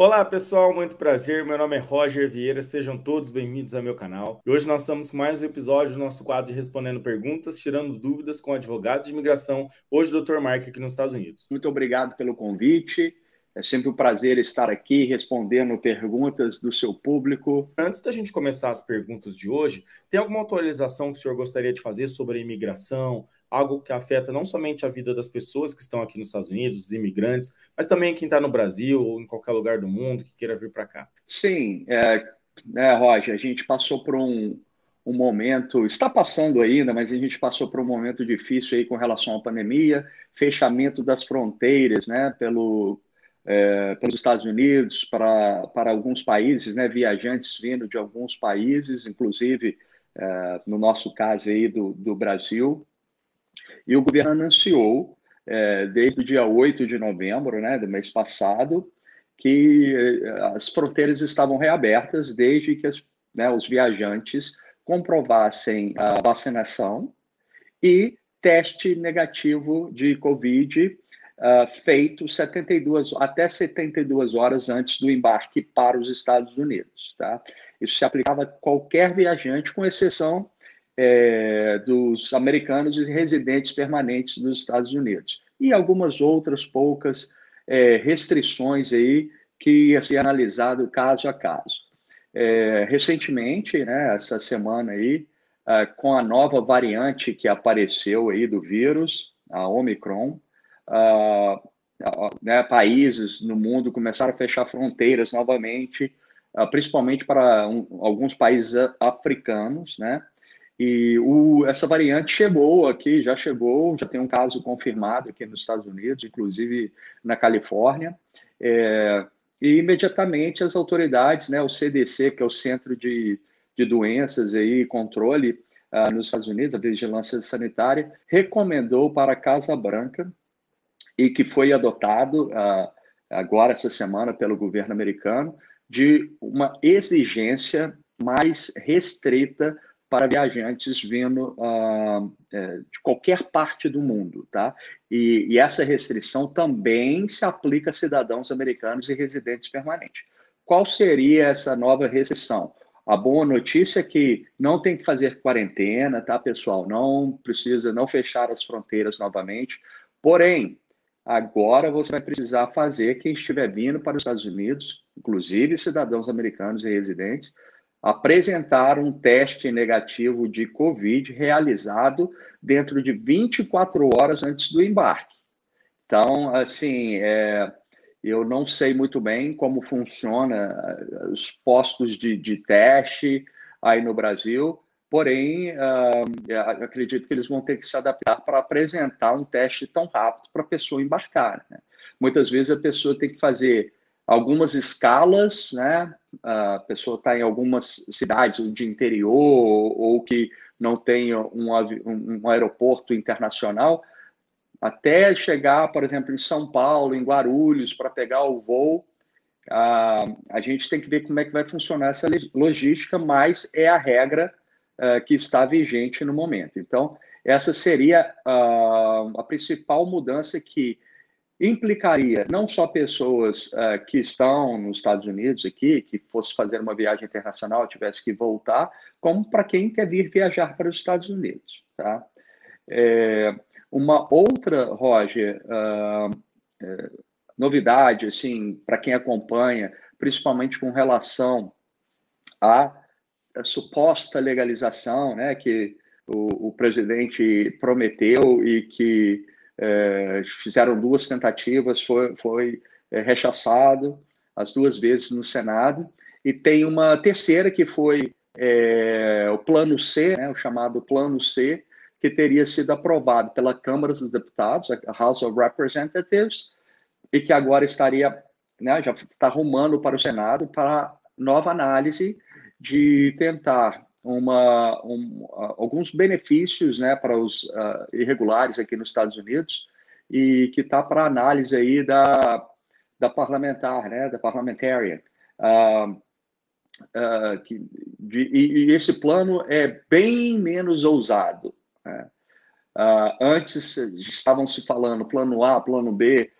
Olá pessoal, muito prazer. Meu nome é Roger Vieira, sejam todos bem-vindos ao meu canal. E hoje nós estamos com mais um episódio do nosso quadro de Respondendo Perguntas, tirando dúvidas com advogado de imigração, hoje o Dr. Mark aqui nos Estados Unidos. Muito obrigado pelo convite. É sempre um prazer estar aqui respondendo perguntas do seu público. Antes da gente começar as perguntas de hoje, tem alguma atualização que o senhor gostaria de fazer sobre a imigração? Algo que afeta não somente a vida das pessoas que estão aqui nos Estados Unidos, os imigrantes, mas também quem está no Brasil ou em qualquer lugar do mundo que queira vir para cá. Sim, Roger, a gente passou por um momento, está passando ainda, mas a gente passou por um momento difícil aí com relação à pandemia, fechamento das fronteiras, né, pelos Estados Unidos para alguns países, né, viajantes vindo de alguns países, inclusive, no nosso caso aí do Brasil. E o governo anunciou, desde o dia 8 de novembro, né, do mês passado, que as fronteiras estavam reabertas desde que os viajantes comprovassem a vacinação e teste negativo de Covid feito até 72 horas antes do embarque para os Estados Unidos. Tá? Isso se aplicava a qualquer viajante, com exceção dos americanos e residentes permanentes dos Estados Unidos. E algumas outras poucas restrições aí que ia ser analisado caso a caso. Recentemente, né, essa semana aí, com a nova variante que apareceu aí do vírus, a Omicron, né, países no mundo começaram a fechar fronteiras novamente, principalmente para alguns países africanos, né? E essa variante chegou aqui, já tem um caso confirmado aqui nos Estados Unidos, inclusive na Califórnia. E imediatamente as autoridades, né, o CDC, que é o Centro de Doenças e Controle nos Estados Unidos, a Vigilância Sanitária, recomendou para a Casa Branca, e que foi adotado agora essa semana pelo governo americano, de uma exigência mais restrita para viajantes vindo de qualquer parte do mundo, tá? E essa restrição também se aplica a cidadãos americanos e residentes permanentes. Qual seria essa nova restrição? A boa notícia é que não tem que fazer quarentena, tá, pessoal? Não precisa não fechar as fronteiras novamente. Porém, agora você vai precisar fazer, quem estiver vindo para os Estados Unidos, inclusive cidadãos americanos e residentes, apresentar um teste negativo de Covid realizado dentro de 24 horas antes do embarque. Então, assim, eu não sei muito bem como funciona os postos de teste aí no Brasil, porém, acredito que eles vão ter que se adaptar para apresentar um teste tão rápido para a pessoa embarcar, né? Muitas vezes a pessoa tem que fazer algumas escalas, né? A pessoa está em algumas cidades de interior ou que não tem um aeroporto internacional, até chegar, por exemplo, em São Paulo, em Guarulhos, para pegar o voo. A gente tem que ver como é que vai funcionar essa logística, mas é a regra que está vigente no momento. Então, essa seria a principal mudança que implicaria não só pessoas que estão nos Estados Unidos aqui, que fosse fazer uma viagem internacional, tivesse que voltar, como para quem quer vir viajar para os Estados Unidos, tá? Uma outra, Roger, novidade, assim, para quem acompanha, principalmente com relação à suposta legalização, né, que o presidente prometeu e que fizeram duas tentativas, foi rechaçado as duas vezes no Senado, e tem uma terceira que foi o Plano C, né, o chamado Plano C, que teria sido aprovado pela Câmara dos Deputados, a House of Representatives, e que agora estaria, né, já está rumando para o Senado para nova análise de tentar alguns benefícios, né, para os irregulares aqui nos Estados Unidos, e que está para análise aí da parlamentar, né, da parliamentarian. E esse plano é bem menos ousado, né? Antes estavam se falando plano A, plano B,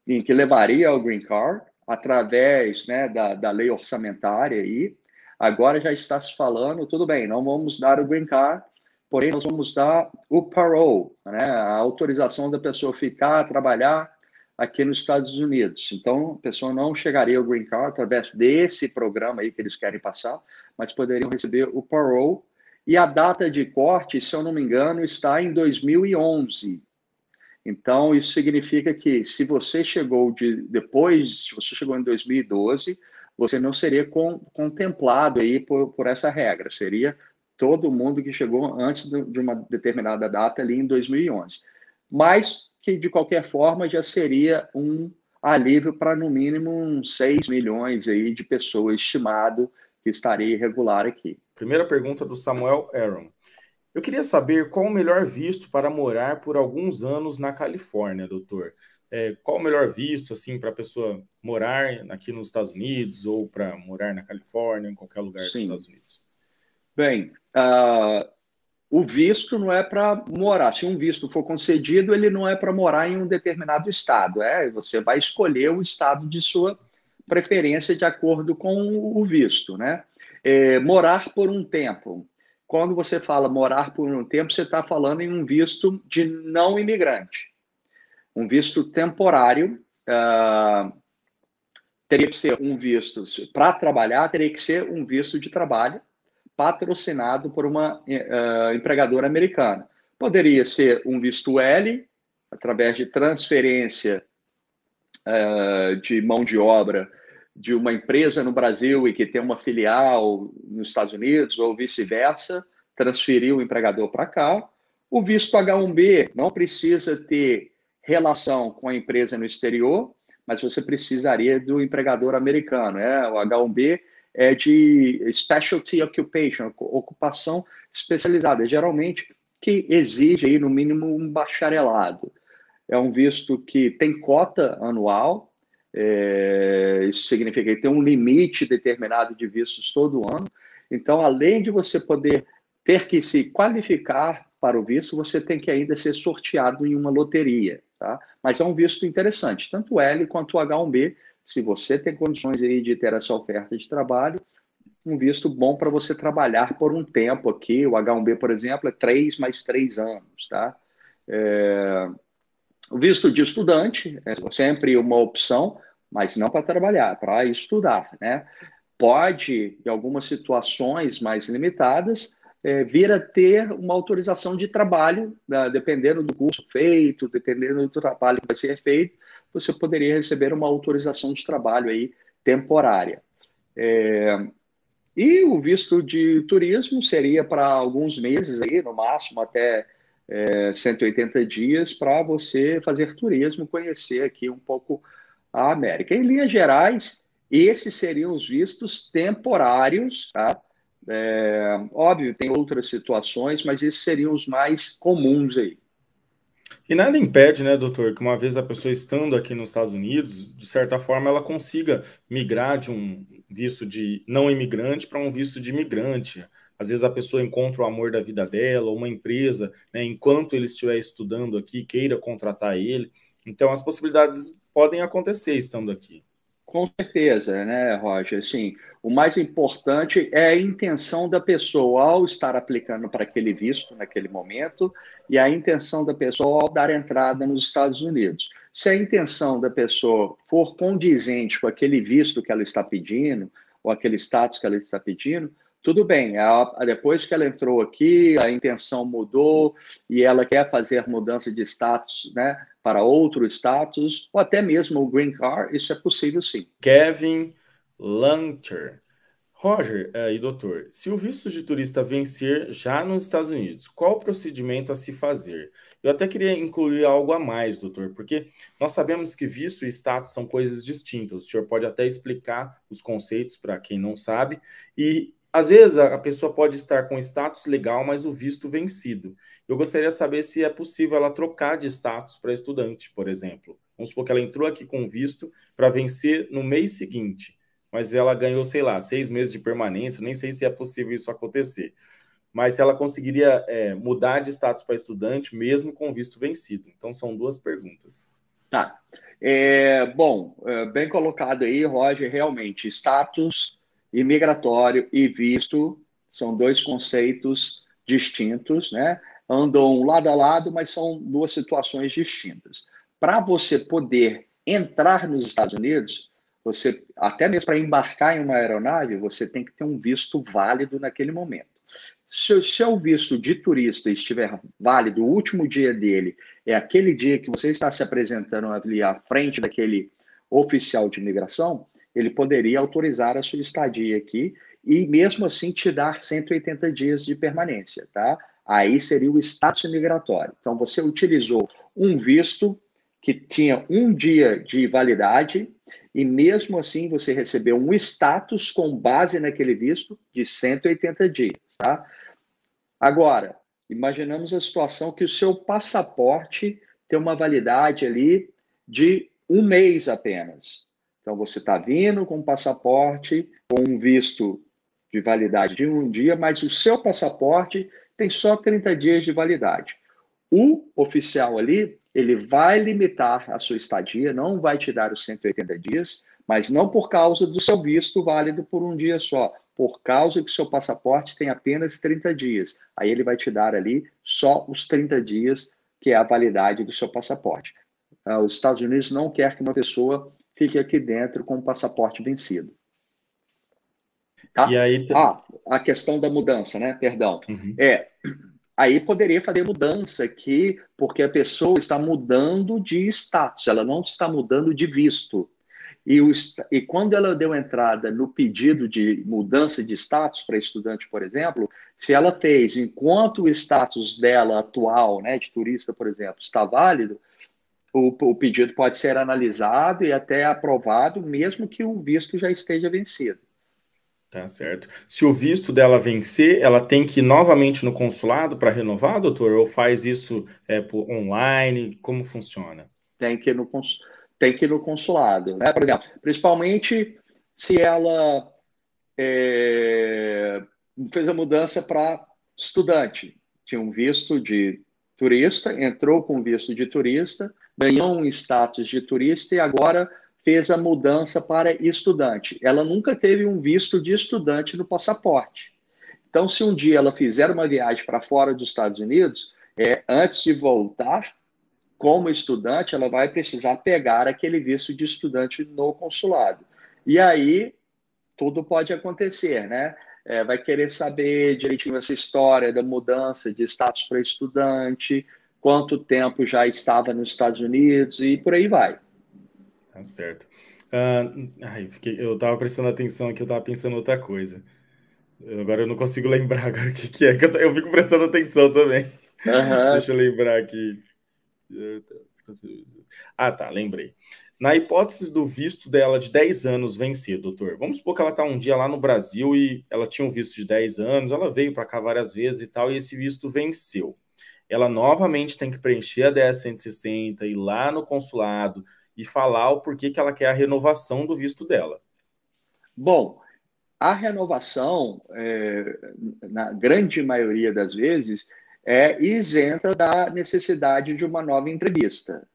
em que levaria ao Green Card. através, né, da lei orçamentária aí, agora já está se falando, tudo bem, não vamos dar o green card, porém nós vamos dar o parole, né, a autorização da pessoa ficar, trabalhar aqui nos Estados Unidos. Então, a pessoa não chegaria ao green card através desse programa aí que eles querem passar, mas poderiam receber o parole. E a data de corte, se eu não me engano, está em 2011. Então, isso significa que se você chegou se você chegou em 2012, você não seria contemplado aí por essa regra. Seria todo mundo que chegou antes de uma determinada data ali em 2011. Mas que, de qualquer forma, já seria um alívio para, no mínimo, uns 6 milhões aí de pessoas estimado que estaria irregular aqui. Primeira pergunta do Samuel Aaron. Eu queria saber qual o melhor visto para morar por alguns anos na Califórnia, doutor. Qual o melhor visto, assim, para a pessoa morar aqui nos Estados Unidos ou para morar na Califórnia, em qualquer lugar dos Estados Unidos? Bem, o visto não é para morar. Se um visto for concedido, ele não é para morar em um determinado estado. Você vai escolher o estado de sua preferência de acordo com o visto, né? Morar por um tempo. Quando você fala morar por um tempo, você está falando em um visto de não imigrante. Um visto temporário, teria que ser um visto para trabalhar, teria que ser um visto de trabalho patrocinado por uma empregadora americana. Poderia ser um visto L, através de transferência de mão de obra de uma empresa no Brasil e que tem uma filial nos Estados Unidos, ou vice-versa, transferir o empregador para cá. O visto H-1B não precisa ter relação com a empresa no exterior, mas você precisaria do empregador americano. O H-1B é de Specialty Occupation, ocupação especializada, geralmente que exige aí, no mínimo, um bacharelado. É um visto que tem cota anual, isso significa que tem um limite determinado de vistos todo ano. Então, além de você poder ter que se qualificar para o visto, você tem que ainda ser sorteado em uma loteria, tá? Mas é um visto interessante, tanto o L quanto o H-1B, se você tem condições aí de ter essa oferta de trabalho, um visto bom para você trabalhar por um tempo aqui. O H-1B, por exemplo, é 3 mais 3 anos, tá? O visto de estudante é sempre uma opção, mas não para trabalhar, para estudar, né? Pode, em algumas situações mais limitadas, vir a ter uma autorização de trabalho, dependendo do curso feito, dependendo do trabalho que vai ser feito, você poderia receber uma autorização de trabalho aí temporária. E o visto de turismo seria para alguns meses, aí, no máximo até 180 dias, para você fazer turismo, conhecer aqui um pouco a América. Em linhas gerais, esses seriam os vistos temporários, tá? Óbvio, tem outras situações, mas esses seriam os mais comuns aí. E nada impede, né, doutor, que uma vez a pessoa estando aqui nos Estados Unidos, de certa forma, ela consiga migrar de um visto de não imigrante para um visto de imigrante. Às vezes a pessoa encontra o amor da vida dela, ou uma empresa, né, enquanto ele estiver estudando aqui, queira contratar ele. Então, as possibilidades podem acontecer estando aqui. Com certeza, né, Roger? Assim, o mais importante é a intenção da pessoa ao estar aplicando para aquele visto naquele momento e a intenção da pessoa ao dar entrada nos Estados Unidos. Se a intenção da pessoa for condizente com aquele visto que ela está pedindo, ou aquele status que ela está pedindo, tudo bem. Depois que ela entrou aqui, a intenção mudou e ela quer fazer mudança de status, né, para outro status, ou até mesmo o green card, isso é possível sim. Kevin Lanter. Roger e doutor, se o visto de turista vencer já nos Estados Unidos, qual o procedimento a se fazer? Eu até queria incluir algo a mais, doutor, porque nós sabemos que visto e status são coisas distintas. O senhor pode até explicar os conceitos para quem não sabe. E às vezes a pessoa pode estar com status legal, mas o visto vencido. Eu gostaria de saber se é possível ela trocar de status para estudante, por exemplo. Vamos supor que ela entrou aqui com visto para vencer no mês seguinte, mas ela ganhou, sei lá, 6 meses de permanência, nem sei se é possível isso acontecer. Mas se ela conseguiria mudar de status para estudante mesmo com visto vencido. Então, são duas perguntas. Tá. Bem colocado aí, Roger. Realmente, status imigratório e visto são dois conceitos distintos, né? Andam lado a lado, mas são duas situações distintas. Para você poder entrar nos Estados Unidos, você, até mesmo para embarcar em uma aeronave, você tem que ter um visto válido naquele momento. Se o seu visto de turista estiver válido, o último dia dele é aquele dia que você está se apresentando ali à frente daquele oficial de imigração, ele poderia autorizar a sua estadia aqui e, mesmo assim, te dar 180 dias de permanência, tá? Aí seria o status imigratório. Então, você utilizou um visto que tinha um dia de validade e, mesmo assim, você recebeu um status com base naquele visto de 180 dias, tá? Agora, imaginamos a situação que o seu passaporte tem uma validade ali de um mês apenas. Então, você está vindo com um passaporte, com um visto de validade de um dia, mas o seu passaporte tem só 30 dias de validade. O oficial ali, ele vai limitar a sua estadia, não vai te dar os 180 dias, mas não por causa do seu visto válido por um dia só, por causa que o seu passaporte tem apenas 30 dias. Aí ele vai te dar ali só os 30 dias, que é a validade do seu passaporte. Os Estados Unidos não quer que uma pessoa fique aqui dentro com o passaporte vencido. E Tá? aí. A questão da mudança, né? Perdão. Uhum. Aí poderia fazer mudança aqui, porque a pessoa está mudando de status, ela não está mudando de visto. E quando ela deu entrada no pedido de mudança de status para estudante, por exemplo, se ela fez enquanto o status dela atual, né, de turista, por exemplo, está válido, o pedido pode ser analisado e até aprovado, mesmo que o visto já esteja vencido. Tá certo. Se o visto dela vencer, ela tem que ir novamente no consulado para renovar, doutor? Ou faz isso por online? Como funciona? Tem que ir tem que ir no consulado, né? Por exemplo, principalmente se ela é, fez a mudança para estudante. Tinha um visto de turista, entrou com visto de turista, ganhou um status de turista e agora fez a mudança para estudante. Ela nunca teve um visto de estudante no passaporte. Então, se um dia ela fizer uma viagem para fora dos Estados Unidos, antes de voltar, como estudante, ela vai precisar pegar aquele visto de estudante no consulado. E aí, tudo pode acontecer, né? Vai querer saber direitinho essa história da mudança de status para estudante, quanto tempo já estava nos Estados Unidos e por aí vai. Tá certo. Eu tava prestando atenção aqui, eu tava pensando em outra coisa. Agora eu não consigo lembrar agora o que que é, que eu fico prestando atenção também. Uhum. Deixa eu lembrar aqui. Ah, tá, lembrei. Na hipótese do visto dela de 10 anos vencer, doutor, vamos supor que ela está um dia lá no Brasil e ela tinha um visto de 10 anos, ela veio para cá várias vezes e tal, e esse visto venceu. Ela novamente tem que preencher a 10.160, ir lá no consulado e falar o porquê que ela quer a renovação do visto dela. Bom, a renovação, na grande maioria das vezes, é isenta da necessidade de uma nova entrevista,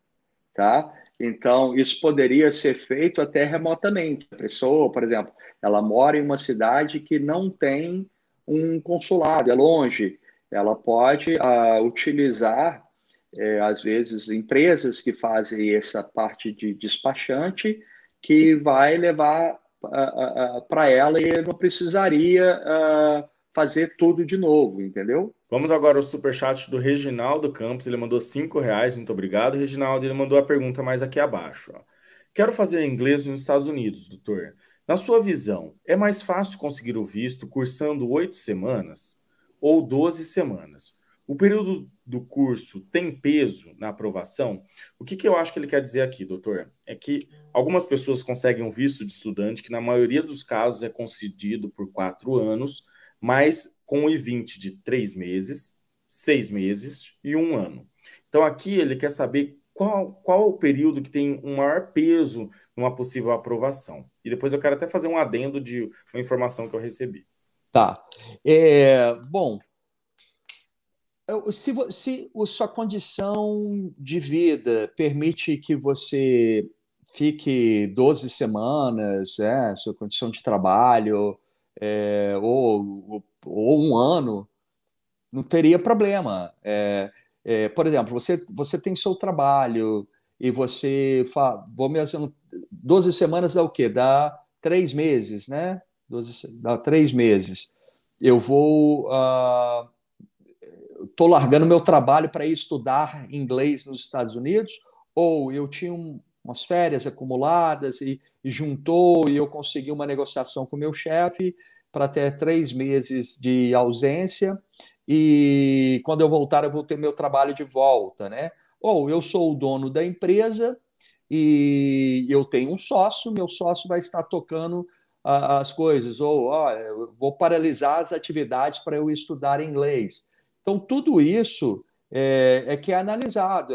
tá? Então, isso poderia ser feito até remotamente. A pessoa, por exemplo, ela mora em uma cidade que não tem um consulado, é longe. Ela pode utilizar, às vezes, empresas que fazem essa parte de despachante, que vai levar para ela e não precisaria fazer tudo de novo, entendeu? Vamos agora ao superchat do Reginaldo Campos. Ele mandou R$ 5. Muito obrigado, Reginaldo. Ele mandou a pergunta mais aqui abaixo. Ó. Quero fazer inglês nos Estados Unidos, doutor. Na sua visão, é mais fácil conseguir o visto cursando 8 semanas ou 12 semanas? O período do curso tem peso na aprovação? O que eu acho que ele quer dizer aqui, doutor? É que algumas pessoas conseguem um visto de estudante que, na maioria dos casos, é concedido por 4 anos, mas com o I-20 de 3 meses, 6 meses e 1 ano. Então aqui ele quer saber qual o período que tem um maior peso numa possível aprovação. E depois eu quero até fazer um adendo de uma informação que eu recebi. Tá. Bom, Se a sua condição de vida permite que você fique 12 semanas, sua condição de trabalho, ou um ano, não teria problema. Por exemplo, você tem seu trabalho e você fala, vou mesmo, 12 semanas dá o quê? Dá 3 meses, né? 12, dá 3 meses. Eu vou. Estou largando meu trabalho para ir estudar inglês nos Estados Unidos, ou eu tinha umas férias acumuladas e juntou e eu consegui uma negociação com o meu chefe para ter 3 meses de ausência e quando eu voltar eu vou ter meu trabalho de volta, né? Ou eu sou o dono da empresa e eu tenho um sócio, meu sócio vai estar tocando as coisas, ou ó, eu vou paralisar as atividades para eu estudar inglês. Então, tudo isso que é analisado.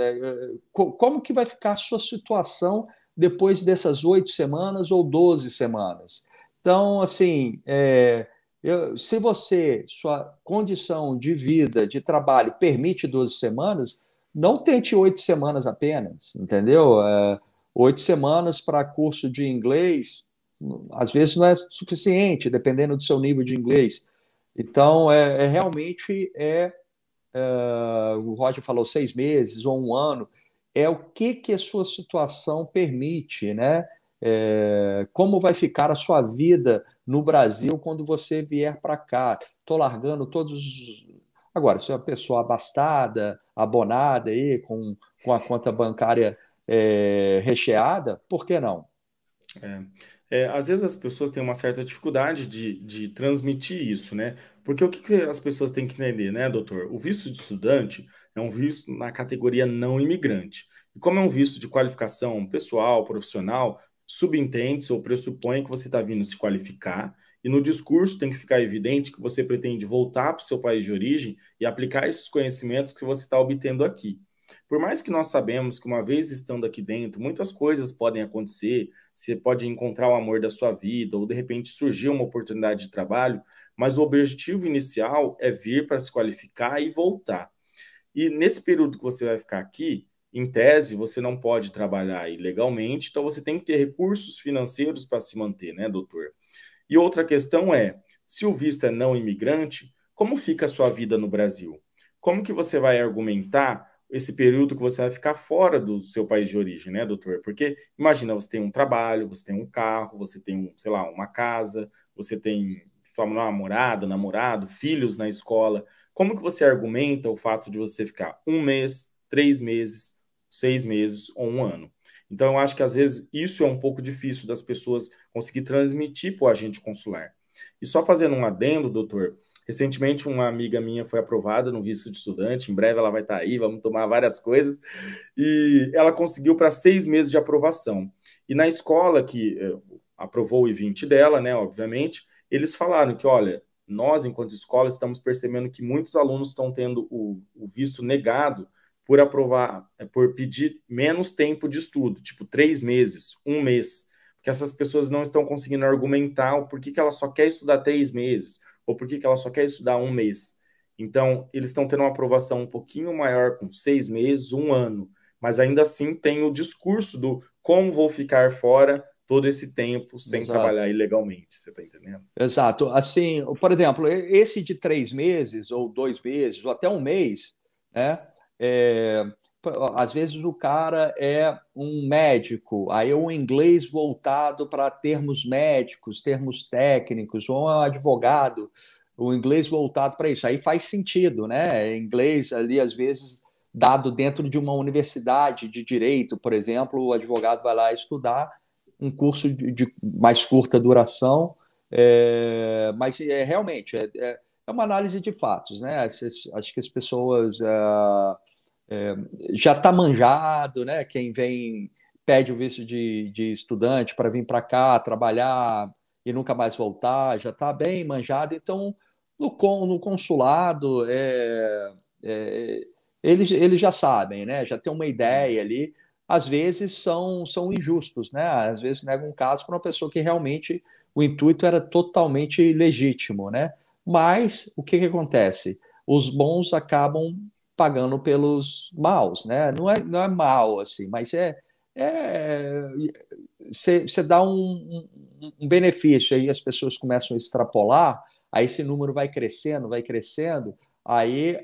Como que vai ficar a sua situação depois dessas 8 semanas ou 12 semanas? Então, assim, se sua condição de vida, de trabalho, permite 12 semanas, não tente 8 semanas apenas, entendeu? 8 semanas para curso de inglês, às vezes não é suficiente, dependendo do seu nível de inglês. Então, realmente o Roger falou 6 meses ou um ano, é o que a sua situação permite, né? Como vai ficar a sua vida no Brasil quando você vier para cá? Estou largando todos. Agora, se é uma pessoa abastada, abonada aí, com a conta bancária recheada, por que não? É. Às vezes as pessoas têm uma certa dificuldade de transmitir isso, né? Porque o que que as pessoas têm que entender, né, doutor? O visto de estudante é um visto na categoria não imigrante. E como é um visto de qualificação pessoal, profissional, subentende-se ou pressupõe que você está vindo se qualificar, e no discurso tem que ficar evidente que você pretende voltar para o seu país de origem e aplicar esses conhecimentos que você está obtendo aqui. Por mais que nós sabemos que uma vez estando aqui dentro, muitas coisas podem acontecer, você pode encontrar o amor da sua vida, ou de repente surgir uma oportunidade de trabalho, mas o objetivo inicial é vir para se qualificar e voltar. E nesse período que você vai ficar aqui, em tese, você não pode trabalhar ilegalmente, então você tem que ter recursos financeiros para se manter, né, doutor? E outra questão é, se o visto é não imigrante, como fica a sua vida no Brasil? Como que você vai argumentar esse período que você vai ficar fora do seu país de origem, né, doutor? Porque imagina, você tem um trabalho, você tem um carro, você tem, sei lá, uma casa, você tem sua namorada, namorado, filhos na escola. Como que você argumenta o fato de você ficar um mês, 3 meses, 6 meses ou um ano? Então, eu acho que às vezes isso é um pouco difícil das pessoas conseguir transmitir para o agente consular. E só fazendo um adendo, doutor, recentemente uma amiga minha foi aprovada no visto de estudante, em breve ela vai estar aí, vamos tomar várias coisas, e ela conseguiu para 6 meses de aprovação. E na escola que aprovou o I-20 dela, né, obviamente, eles falaram que, olha, nós, enquanto escola, estamos percebendo que muitos alunos estão tendo o visto negado por aprovar, por pedir menos tempo de estudo, tipo 3 meses, um mês, porque essas pessoas não estão conseguindo argumentar o porquê que ela só quer estudar 3 meses, ou porquê que ela só quer estudar um mês. Então, eles estão tendo uma aprovação um pouquinho maior com 6 meses, um ano, mas ainda assim tem o discurso do como vou ficar fora todo esse tempo sem Exato. trabalhar ilegalmente, você está entendendo? Exato. Assim, por exemplo, esse de 3 meses, ou 2 meses, ou até um mês, né? É, às vezes o cara é um médico, aí é um inglês voltado para termos médicos, termos técnicos, ou um advogado, o inglês voltado para isso. Aí faz sentido, né? Inglês ali, às vezes, dado dentro de uma universidade de direito, por exemplo, o advogado vai lá estudar um curso de mais curta duração, mas realmente é uma análise de fatos, né? Acho que as pessoas já está manjado, né? Quem vem pede o visto de estudante para vir para cá trabalhar e nunca mais voltar, já está bem manjado. Então, no consulado, é, eles já sabem, né? Já tem uma ideia ali. Às vezes são injustos, né? Às vezes negam um caso para uma pessoa que realmente o intuito era totalmente legítimo, né? Mas o que acontece? os bons acabam pagando pelos maus, né? Não é mal assim, mas você dá um benefício, aí as pessoas começam a extrapolar, aí esse número vai crescendo, aí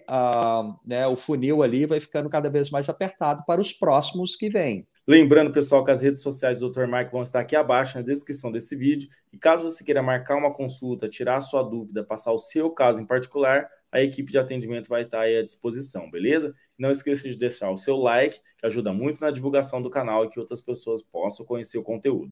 né, o funil ali vai ficando cada vez mais apertado para os próximos que vêm. Lembrando, pessoal, que as redes sociais do Dr. Mark vão estar aqui abaixo na descrição desse vídeo. E caso você queira marcar uma consulta, tirar a sua dúvida, passar o seu caso em particular, a equipe de atendimento vai estar aí à disposição, beleza? Não esqueça de deixar o seu like, que ajuda muito na divulgação do canal e que outras pessoas possam conhecer o conteúdo.